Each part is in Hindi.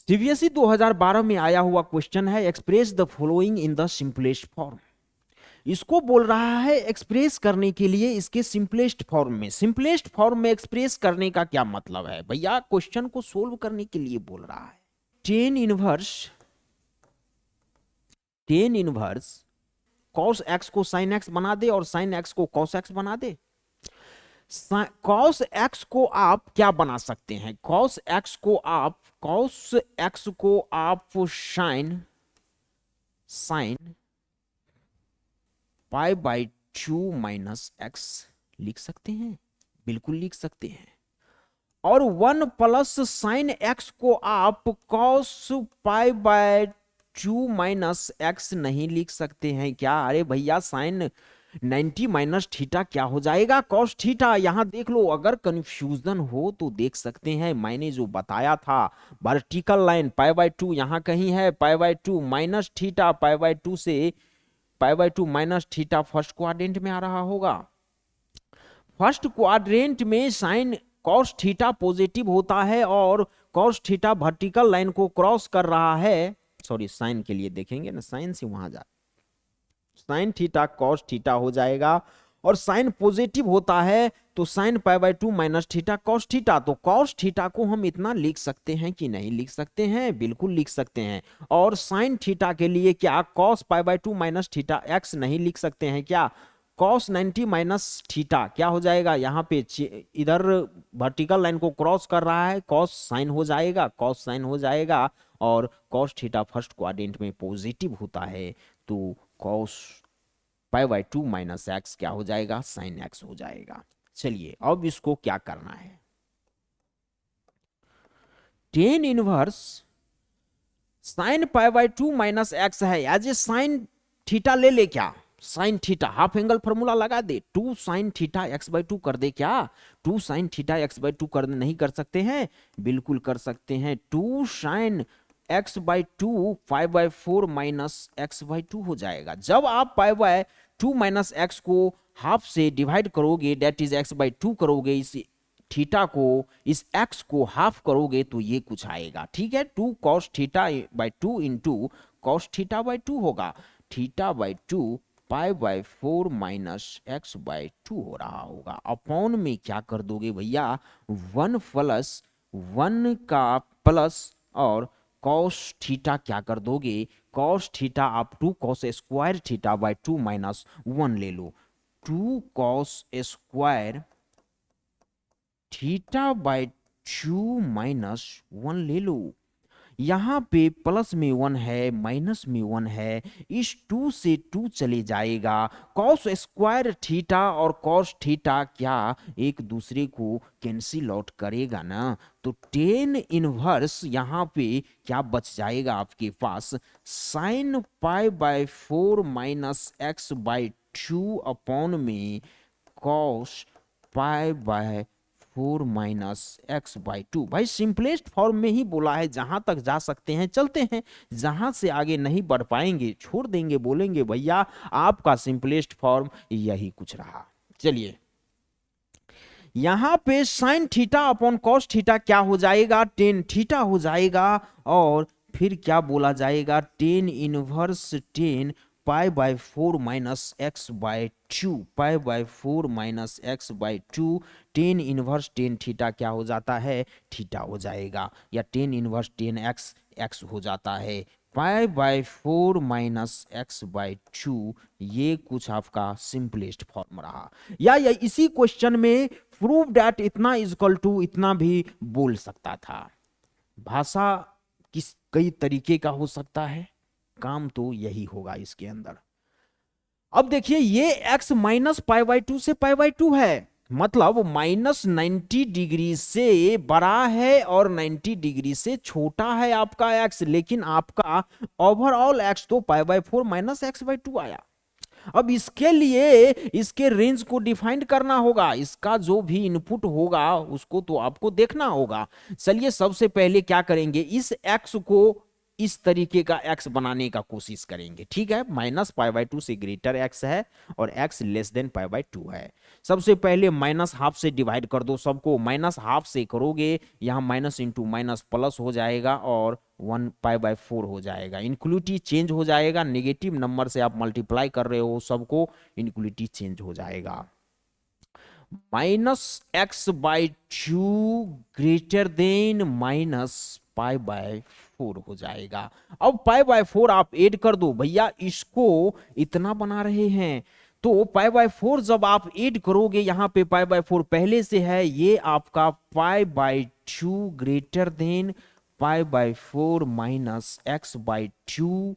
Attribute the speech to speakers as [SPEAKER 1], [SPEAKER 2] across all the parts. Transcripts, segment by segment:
[SPEAKER 1] सीबीएसई 2012 में आया हुआ क्वेश्चन है, express the following in the simplest form. इसको बोल रहा है एक्सप्रेस करने के लिए इसके सिंपलेस्ट फॉर्म में। सिंपलेस्ट फॉर्म में एक्सप्रेस करने का क्या मतलब है भैया? क्वेश्चन को सोल्व करने के लिए बोल रहा है। टेन इनवर्स कॉस एक्स को साइन एक्स बना दे और साइन एक्स को कॉस एक्स बना दे। कॉस एक्स को आप क्या बना सकते हैं? कॉस एक्स को आप sine pi by 2 minus x लिख सकते हैं, बिल्कुल लिख सकते हैं। और 1 प्लस साइन एक्स को आप cos pi by 2 minus x नहीं लिख सकते हैं क्या? अरे भैया साइन 90 माइनस थीटा क्या हो जाएगा? Cos theta. यहां देख लो, अगर कंफ्यूजन हो तो देख सकते हैं, मैंने जो बताया था वर्टिकल लाइन पाई बाय 2 यहां कहीं है, pi by 2 minus theta, pi by 2 से पाई by 2 minus theta first quadrant में आ रहा होगा। फर्स्ट क्वाड्रेंट में साइन कॉस थीटा पॉजिटिव होता है और कॉस थीटा वर्टिकल लाइन को क्रॉस कर रहा है। सॉरी, साइन के लिए देखेंगे ना, साइन से वहां जा, साइन थीटा कॉस थीटा हो जाएगा। और साइन पॉजिटिव होता है तो sign pi by 2 minus theta cos theta. तो कॉस थीटा को हम इतना लिख सकते हैं कि नहीं लिख सकते हैं? बिल्कुल लिख सकते हैं। और साइन थीटा के लिए क्या cos pi by 2 minus theta x नहीं लिख सकते हैं क्या? कॉस 90 माइनस थीटा क्या हो जाएगा? यहाँ पे इधर वर्टिकल लाइन को क्रॉस कर रहा है, कॉस साइन हो जाएगा, कॉस साइन हो जाएगा। और कॉस थीटा फर्स्ट क्वाड्रेंट में पॉजिटिव होता है तो cos pi by 2 minus x क्या हो जाएगा? साइन एक्स हो जाएगा। चलिए अब इसको क्या करना है, tan inverse sine pi by 2 minus x है, एज ए साइन थीटा ले ले क्या? Sine theta half angle formula लगा दे, 2 साइन थीटा एक्स बाय 2 कर दे क्या? 2 साइन थीटा एक्स बाय 2 कर नहीं कर सकते हैं? बिल्कुल कर सकते हैं। 2 sine x by 2 pi by 4 minus x by 2 हो जाएगा। जब आप पाई बाय 2 माइनस एक्स को हाफ से डिवाइड करोगे, डेट इज एक्स बाय 2 करोगे, इस थीटा को, इस एक्स को हाफ करोगे तो ये कुछ आएगा। ठीक है, 2 cos theta by 2 into cos theta by 2 होगा। Theta by 2 pi by 4 minus x by 2 हो रहा होगा। अपॉन में क्या कर दोगे भैया? 1 प्लस 1 का प्लस और कॉस थीटा क्या कर दोगे? कॉस थीटा आप 2 cos square theta by 2 minus 1 ले लो। 2 cos square theta by 2 minus 1 ले लो। यहां पे प्लस में 1 है, माइनस में 1 है, इस 2 से 2 चले जाएगा। कॉस स्क्वायर थीटा और कॉस थीटा क्या एक दूसरे को कैंसिल आउट करेगा ना? तो टेन इनवर्स यहां पे क्या बच जाएगा आपके पास? Sine pi by 4 minus x by 2 upon में cos pi by 4 minus x by 2। भाई सिंपलेस्ट फॉर्म में ही बोला है, जहां तक जा सकते हैं चलते हैं, जहां से आगे नहीं बढ़ पाएंगे छोड़ देंगे, बोलेंगे भैया आपका सिंपलेस्ट फॉर्म यही कुछ रहा। चलिए यहां पे sine theta upon cos theta क्या हो जाएगा? टेन थीटा हो जाएगा। और फिर क्या बोला जाएगा? Tan inverse tan pi by 4 minus x by 2, pi by 4 minus x by 2। Tan inverse tan theta क्या हो जाता है? थीटा हो जाएगा। या tan inverse tan x x हो जाता है। Pi by 4 minus x by 2 ये कुछ आपका सिंपलेस्ट फॉर्म रहा। या इसी क्वेश्चन में प्रूव दैट इतना इजकल टू इतना भी बोल सकता था। भाषा किस कई तरीके का हो सकता है, काम तो यही होगा इसके अंदर। अब देखिए ये x माइनस पाई बाय 2 से पाई बाय 2 है, मतलब माइनस 90 डिग्री से बड़ा है और 90 डिग्री से छोटा है आपका x, लेकिन आपका ओवरऑल x तो pi by 4 minus x by 2 आया। अब इसके लिए इसके रेंज को डिफाइन करना होगा, इसका जो भी इनपुट होगा उसको तो आपको देखना होगा। चलिए सबसे पहले क्या करेंगे, इस x को इस तरीके का x बनाने का कोशिश करेंगे। ठीक है, माइनस पाई बाय 2 से ग्रेटर x है और x less than pi by 2 है। सबसे पहले माइनस हाफ से डिवाइड कर दो सबको, माइनस हाफ से करोगे यहाँ माइनस इंटू माइनस प्लस हो जाएगा और 1 पाई बाय 4 हो जाएगा। इनक्वलिटी चेंज हो जाएगा, नेगेटिव नंबर से आप मल्टीप्लाई कर रहे हो सबको, इनक्वलिटी चेंज हो जाएगा। Minus x by 2 greater than minus pi by 4 हो जाएगा। अब पाई बाय 4 आप ऐड कर दो भैया, इसको इतना बना रहे हैं तो पाई बाय 4 जब आप ऐड करोगे, यहां पे पाई बाय 4 पहले से है, ये आपका pi by 2 greater than pi by 4 minus x by 2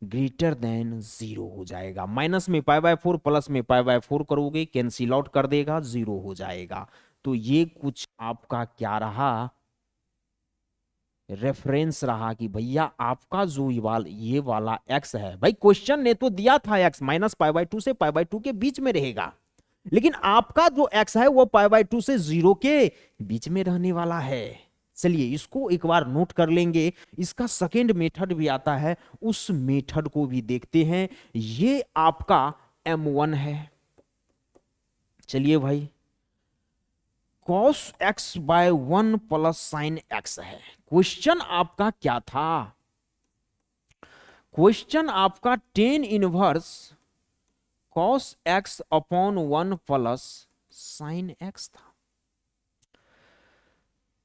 [SPEAKER 1] greater than 0 हो जाएगा। माइनस में पाई बाय 4 प्लस में पाई बाय 4 करोगे, कैंसिल आउट कर देगा, 0 हो जाएगा। तो ये कुछ आपका क्या रहा, रेफरेंस रहा कि भैया आपका जो ये वाला x है, भाई क्वेश्चन ने तो दिया था x माइनस पाई बाय 2 से पाई बाय 2 के बीच में रहेगा, लेकिन आपका जो x है वो पाई बाय 2 से 0 के बीच में रहने वाला है। चलिए इसको एक बार नोट कर लेंगे। इसका सेकेंड मेथड भी आता है, उस मेथड को भी देखते हैं। ये आपका m1 है। चलिए भाई, cos x by 1 plus sine x है। क्वेश्चन आपका क्या था, क्वेश्चन आपका tan inverse cos x upon 1 plus sine x था।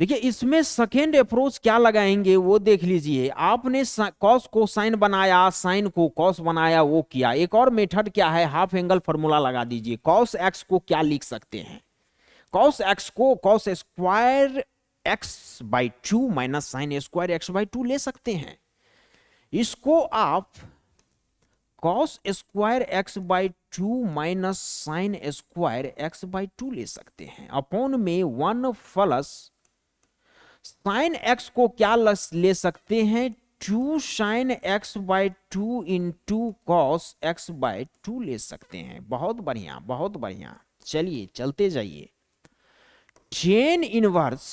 [SPEAKER 1] देखिए इसमें सेकेंड अप्रोच क्या लगाएंगे वो देख लीजिए। आपने कॉस को साइन बनाया, साइन को कॉस बनाया, वो किया। एक और मेथड क्या है, हाफ एंगल फॉर्मूला लगा दीजिए। कॉस एक्स को क्या लिख सकते हैं, कॉस एक्स को cos square x by 2 minus sine square x by 2 ले सकते हैं। इसको आप cos square x by 2 minus sine square x by 2 ले सकते हैं। अपॉन में 1 प्लस साइन एक्स को क्या ले सकते हैं, 2 sine x by 2 into cos x by 2 ले सकते हैं। बहुत बढ़िया, बहुत बढ़िया। चलिए चलते जाइए। Tan inverse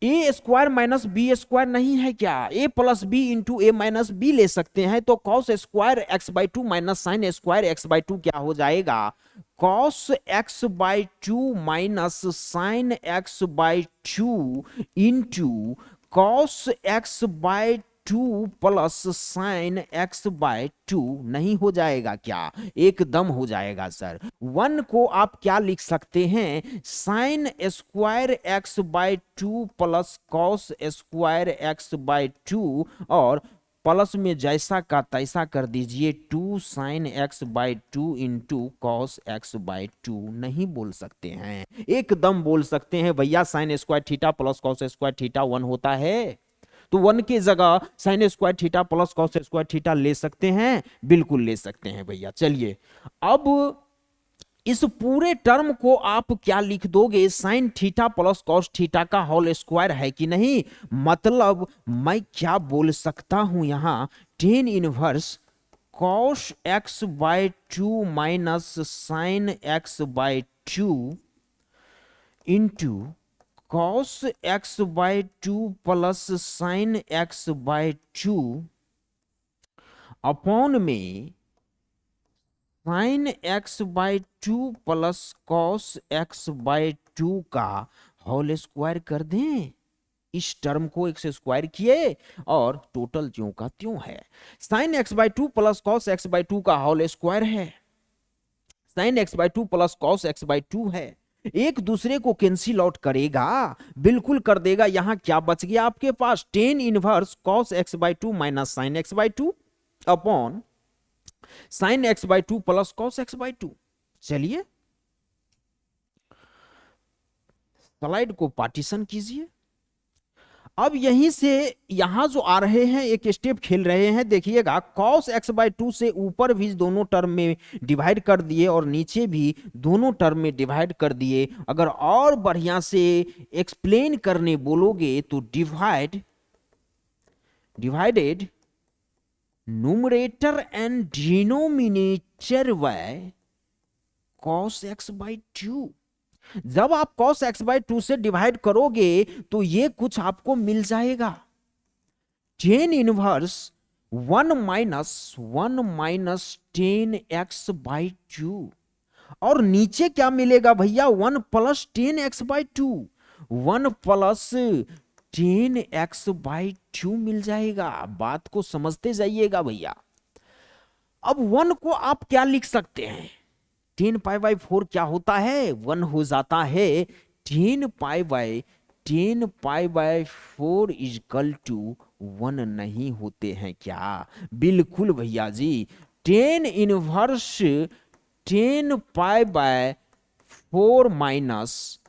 [SPEAKER 1] A square minus B square नहीं है क्या, A plus B into A minus B ले सकते हैं। तो cos square x by 2 minus sine square x by 2 क्या हो जाएगा, cos x by 2 minus sine x by 2 into cos x by 2 plus sine x by 2 नहीं हो जाएगा क्या, एकदम हो जाएगा सर। 1 को आप क्या लिख सकते हैं, sine square x by 2 plus cos square x by 2 और प्लस में जैसा का तैसा कर दीजिए, 2 sine x by 2 into cos x by 2 नहीं बोल सकते हैं, एकदम बोल सकते हैं भैया। Sine square theta plus cos square theta 1 होता है, तो 1 की जगह sine square theta plus cos square theta ले सकते हैं, बिल्कुल ले सकते हैं भैया। चलिए अब इस पूरे टर्म को आप क्या लिख दोगे, sine theta plus cos theta का होल स्क्वायर है कि नहीं। मतलब मैं क्या बोल सकता हूं यहां, tan inverse cos x by 2 minus sine x by 2 into cos x by 2 plus sine x by 2 upon में sine x by 2 plus cos x by 2 का होल स्क्वायर कर दें। इस टर्म को एक से स्क्वायर किए और टोटल ज्यों का त्यों है। Sine x by 2 plus cos x by 2 का होल स्क्वायर है, sine x by 2 plus cos x by 2 है, एक दूसरे को कैंसिल आउट करेगा, बिल्कुल कर देगा। यहां क्या बच गया आपके पास, tan inverse cos x by 2 minus sine x by 2 upon sine x by 2 plus cos x by 2। चलिए स्लाइड को पार्टीशन कीजिए। अब यहीं से यहां जो आ रहे हैं एक स्टेप खेल रहे हैं, देखिएगा cos x बाय 2 से ऊपर भी दोनों टर्म में डिवाइड कर दिए और नीचे भी दोनों टर्म में डिवाइड कर दिए। अगर और बढ़िया से एक्सप्लेन करने बोलोगे तो divided numerator and denominator by cos x बाय 2। जब आप cos x बाई 2 से डिवाइड करोगे तो ये कुछ आपको मिल जाएगा, टेन इनवर्स 1 माइनस 10x/2। और नीचे क्या मिलेगा भैया, 1 प्लस 10x/2, 1 प्लस 10x/2 मिल जाएगा। बात को समझते जाइएगा भैया। अब 1 को आप क्या लिख सकते हैं, 10π/4 क्या होता है, 1 हो जाता है 10π/4 इजकल टू 1 नहीं होते हैं क्या? बिल्कुल भैया जी, 10 इनवर्स 10π/4 माइनस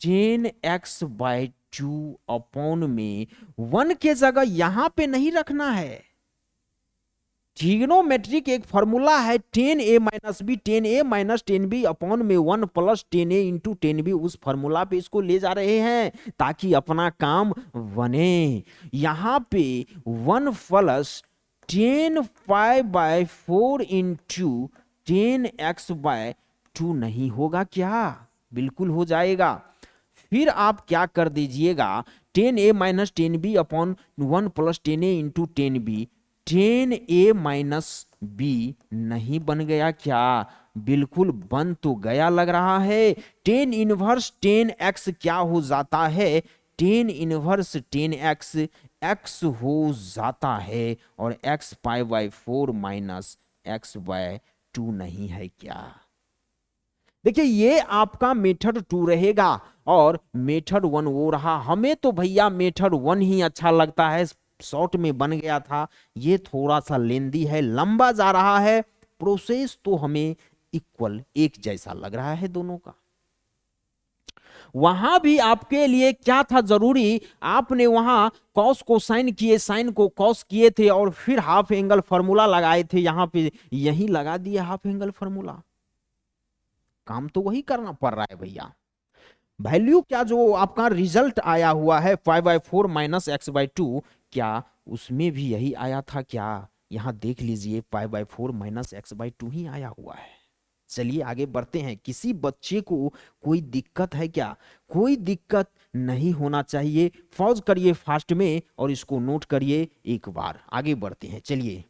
[SPEAKER 1] 10x/2 अपॉन में 1 के जगह यहां पे नहीं रखना है। ट्रिग्नोमेट्रिक एक फॉर्मूला है 10a minus B, 10a minus 10b upon में 1 प्लस 10a इंटू 10b, उस फॉर्मूला पे इसको ले जा रहे हैं ताकि अपना काम बने। यहां पे 1 प्लस 10π/4 इंटू 10x/2 नहीं होगा क्या? बिल्कुल हो जाएगा। फिर आप क्या कर दीजिएगा, 10a minus 10b upon 1 plus 10a into 10b, 10a minus B नहीं बन गया क्या? बिल्कुल बन तो गया लग रहा है। 10 इनवर्स 10x क्या हो जाता है, 10 इनवर्स 10x x हो जाता है, और x/4 माइनस x/2 नहीं है क्या? देखिए ये आपका मेथड 2 रहेगा और मेथड 1 वो रहा। हमें तो भैया मेथड 1 ही अच्छा लगता है, शॉर्ट में बन गया था। ये थोड़ा सा लेंदी है, लंबा जा रहा है, प्रोसेस तो हमें इक्वल एक जैसा लग रहा है दोनों का। वहां भी आपके लिए क्या था जरूरी, आपने वहां कॉस को साइन किए, साइन को कॉस किए थे और फिर हाफ एंगल फॉर्मूला लगाए थे, यहां पे यही लगा दिया हाफ एंगल फॉर्मूला। काम तो वही करना पड़ रहा है भैया। वैल्यू क्या जो आपका रिजल्ट आया हुआ है 5/4 माइनस x/2, क्या उसमें भी यही आया था क्या? यहां देख लीजिए 5/4 माइनस x/2 ही आया हुआ है। चलिए आगे बढ़ते हैं। किसी बच्चे को कोई दिक्कत है क्या? कोई दिक्कत नहीं होना चाहिए। पॉज करिए फास्ट में और इसको नोट करिए एक बार, आगे बढ़ते हैं। चलिए